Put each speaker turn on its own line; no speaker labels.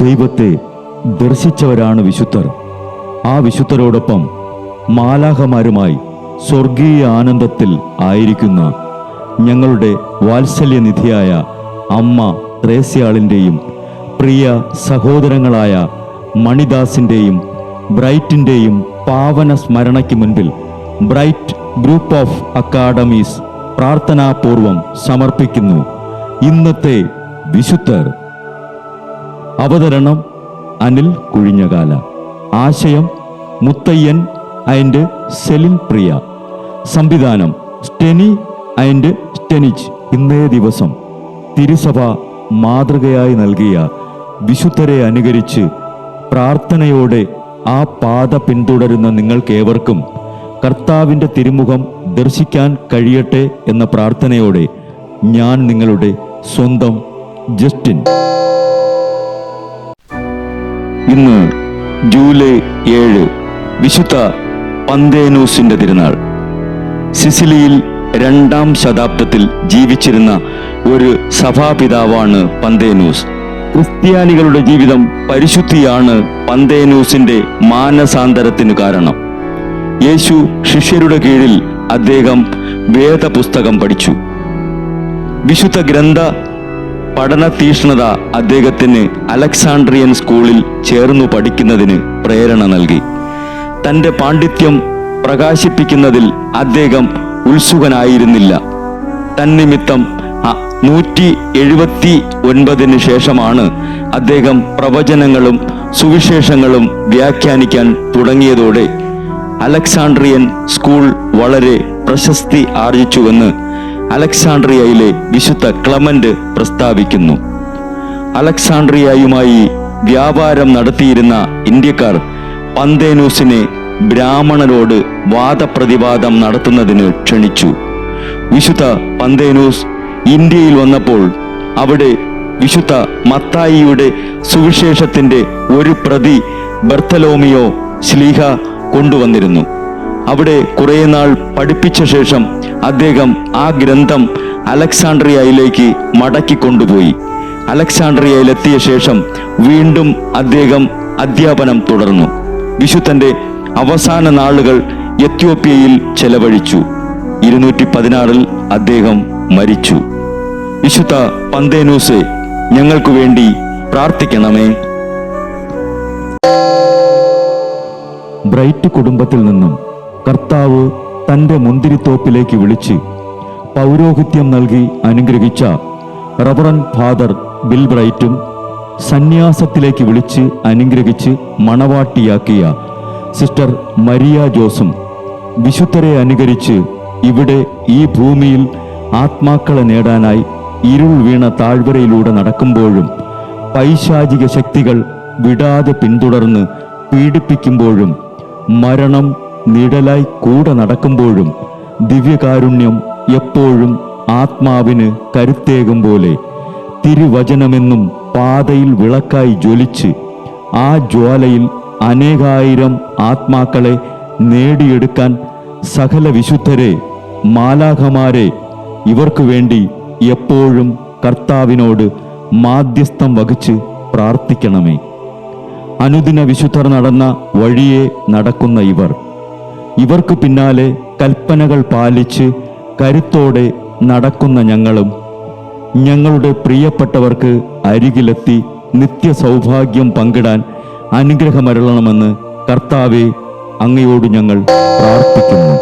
ദൈവത്തെ ദർശിച്ചവരാണ് വിശുദ്ധർ. ആ വിശുദ്ധരോടൊപ്പം മാലാഖമാരുമായി സ്വർഗീയ ആനന്ദത്തിൽ ആയിരിക്കുന്ന ഞങ്ങളുടെ വാത്സല്യനിധിയായ അമ്മ ത്രേസ്യാളിൻ്റെയും പ്രിയ സഹോദരങ്ങളായ മണിദാസിൻ്റെയും ബ്രൈറ്റിൻ്റെയും പാവന സ്മരണയ്ക്ക് മുൻപിൽ ബ്രൈറ്റ് ഗ്രൂപ്പ് ഓഫ് അക്കാഡമീസ് പ്രാർത്ഥനാപൂർവം സമർപ്പിക്കുന്നു ഇന്നത്തെ വിശുദ്ധർ. അവതരണം അനിൽ കുഴിഞ്ഞകാല. ആശയം മുത്തയ്യൻ ആൻഡ് സെലിൻ പ്രിയ. സംവിധാനം സ്റ്റെനി ആൻഡ് സ്റ്റെനിച്ച്. ഇന്നേ ദിവസം തിരുസഭ മാതൃകയായി നൽകിയ വിശുദ്ധരെ അനുകരിച്ച് പ്രാർത്ഥനയോടെ ആ പാത പിന്തുടരുന്ന നിങ്ങൾക്കേവർക്കും കർത്താവിൻ്റെ തിരുമുഖം ദർശിക്കാൻ കഴിയട്ടെ എന്ന പ്രാർത്ഥനയോടെ ഞാൻ നിങ്ങളുടെ സ്വന്തം ജസ്റ്റിൻ. ഇന്ന് ജൂലൈ 7 വിശുദ്ധ പന്തേനൂസിന്റെ തിരുനാൾ. സിസിലിയിൽ 2-ാം ശതാബ്ദത്തിൽ ജീവിച്ചിരുന്ന ഒരു സഭാപിതാവാണ് പന്തേനൂസ്. ക്രിസ്ത്യാനികളുടെ ജീവിതം പരിശുദ്ധിയാണ് പന്തേനൂസിന്റെ മാനസാന്തരത്തിനു കാരണം. യേശു ശിഷ്യരുടെ കീഴിൽ അദ്ദേഹം വേദപുസ്തകം പഠിച്ചു. വിശുദ്ധ ഗ്രന്ഥ പഠന തീഷ്ണത അദ്ദേഹത്തിന് അലക്സാണ്ട്രിയൻ സ്കൂളിൽ ചേർന്നു പഠിക്കുന്നതിന് പ്രേരണ നൽകി. തൻ്റെ പാണ്ഡിത്യം പ്രകാശിപ്പിക്കുന്നതിൽ അദ്ദേഹം ഉത്സുകനായിരുന്നില്ല. തന്നിമിത്തം 179 ശേഷമാണ് അദ്ദേഹം പ്രവചനങ്ങളും സുവിശേഷങ്ങളും വ്യാഖ്യാനിക്കാൻ തുടങ്ങിയതോടെ അലക്സാണ്ട്രിയൻ സ്കൂൾ വളരെ പ്രശസ്തി ആർജിച്ചുവെന്ന് അലക്സാണ്ട്രിയയിലെ വിശുദ്ധ ക്ലമന്റ് പ്രസ്താവിക്കുന്നു. അലക്സാണ്ട്രിയയുമായി വ്യാപാരം നടത്തിയിരുന്ന ഇന്ത്യക്കാർ പന്തേനൂസിനെ ബ്രാഹ്മണരോട് വാദപ്രതിവാദം നടത്തുന്നതിന് ക്ഷണിച്ചു. വിശുദ്ധ പന്തേനൂസ് ഇന്ത്യയിൽ വന്നപ്പോൾ അവിടെ വിശുദ്ധ മത്തായിയുടെ സുവിശേഷത്തിന്റെ ഒരു പ്രതി ബർത്തലോമിയോ ശ്ലീഹ കൊണ്ടുവന്നിരുന്നു. അവിടെ കുറേ നാൾ പഠിപ്പിച്ച ശേഷം അദ്ദേഹം ആ ഗ്രന്ഥം അലക്സാണ്ട്രിയയിലേക്ക് മടക്കിക്കൊണ്ടുപോയി. അലക്സാണ്ട്രിയയിലെത്തിയ ശേഷം വീണ്ടും അദ്ദേഹം അധ്യാപനം തുടർന്നു. വിശുദ്ധന്റെ അവസാന നാളുകൾ എത്യോപ്യയിൽ ചെലവഴിച്ചു. 216 അദ്ദേഹം മരിച്ചു. വിശുദ്ധ പന്തേനൂസെ, ഞങ്ങൾക്കു വേണ്ടി പ്രാർത്ഥിക്കണമേ. ബ്രൈറ്റ് കുടുംബത്തിൽ നിന്നും കർത്താവ് തൻ്റെ മുന്തിരിത്തോപ്പിലേക്ക് വിളിച്ച് പൗരോഹിത്യം നൽകി അനുഗ്രഹിച്ച റവറൻ ഫാദർ ബിൽ ബ്രൈറ്റും സന്യാസത്തിലേക്ക് വിളിച്ച് അനുഗ്രഹിച്ച് മണവാട്ടിയാക്കിയ സിസ്റ്റർ മരിയ ജോസും വിശുദ്ധരെ അനുകരിച്ച് ഇവിടെ ഈ ഭൂമിയിൽ ആത്മാക്കളെ നേടാനായി ഇരുൾ വീണ താഴ്വരയിലൂടെ നടക്കുമ്പോഴും പൈശാചിക ശക്തികൾ വിടാതെ പിന്തുടർന്ന് പീഡിപ്പിക്കുമ്പോഴും മരണം നിഴലായി കൂടെ നടക്കുമ്പോഴും ദിവ്യകാരുണ്യം എപ്പോഴും ആത്മാവിന് കരുത്തേകും പോലെ തിരുവചനമെന്നും പാതയിൽ വിളക്കായി ജ്വലിച്ച് ആ ജ്വാലയിൽ അനേകായിരം ആത്മാക്കളെ നേടിയെടുക്കാൻ സകല വിശുദ്ധരെ, മാലാഖമാരെ, ഇവർക്കു വേണ്ടി എപ്പോഴും കർത്താവിനോട് മാധ്യസ്ഥം വഹിച്ച് പ്രാർത്ഥിക്കണമേ. അനുദിന വിശുദ്ധർ നടന്ന വഴിയെ നടക്കുന്ന ഇവർക്ക് പിന്നാലെ കൽപ്പനകൾ പാലിച്ച് കരുത്തോടെ നടക്കുന്ന ഞങ്ങളും ഞങ്ങളുടെ പ്രിയപ്പെട്ടവർക്ക് അരികിലെത്തി നിത്യസൗഭാഗ്യം പങ്കിടാൻ അനുഗ്രഹമരുളണമെന്ന് കർത്താവേ, അങ്ങയോട് ഞങ്ങൾ പ്രാർത്ഥിക്കുന്നു.